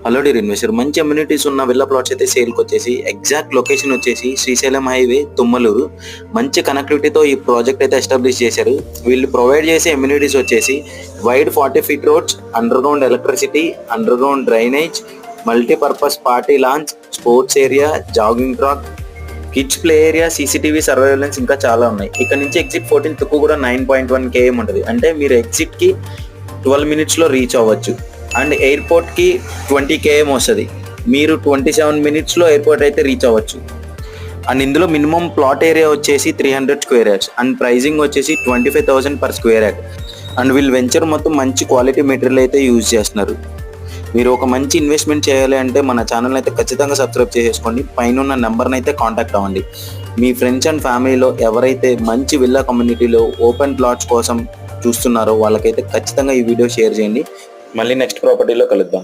Hello dear investor, మంచి amenities ఉన్న villa plots అయితే సేల్కి వచ్చేసి ఎగ్జాక్ట్ లొకేషన్ వచ్చేసి శ్రీశైలం హైవే తుమ్మలూరు. మంచి కనెక్టివిటీతో ఈ ప్రాజెక్ట్ అయితే ఎస్టాబ్లిష్ చేశారు. వీళ్ళు ప్రొవైడ్ చేసే అమ్యూనిటీస్ వచ్చేసి wide 40 feet roads, under ground electricity, under ground drainage, multipurpose party launch, sports area, jogging track, kids play area, CCTV surveillance ఇంకా చాలా ఉన్నాయి. ఇక్కడ నుంచి ఎగ్జిట్ 14 తుక్కు కూడా 9.1 km ఉంటుంది. అంటే మీరు ఎగ్జిట్కి 12 minutesలో రీచ్ అవ్వచ్చు. అండ్ ఎయిర్పోర్ట్కి 20 km వస్తుంది. మీరు 27 minutesలో ఎయిర్పోర్ట్ అయితే రీచ్ అవ్వచ్చు. అండ్ ఇందులో మినిమం ప్లాట్ ఏరియా వచ్చేసి 300 square yards అండ్ ప్రైజింగ్ వచ్చేసి 25,000 per square yard. అండ్ వీళ్ళు వెంచర్ మొత్తం మంచి క్వాలిటీ మెటీరియల్ అయితే యూజ్ చేస్తున్నారు. మీరు ఒక మంచి ఇన్వెస్ట్మెంట్ చేయాలి అంటే మన ఛానల్ అయితే ఖచ్చితంగా సబ్స్క్రైబ్ చేసేసుకోండి. పైన ఉన్న నెంబర్ని అయితే కాంటాక్ట్ అవ్వండి. మీ ఫ్రెండ్స్ అండ్ ఫ్యామిలీలో ఎవరైతే మంచి విల్లా కమ్యూనిటీలో ఓపెన్ ప్లాట్స్ కోసం చూస్తున్నారో వాళ్ళకైతే ఖచ్చితంగా ఈ వీడియో షేర్ చేయండి. మళ్ళీ నెక్స్ట్ ప్రాపర్టీలో కలుద్దాం.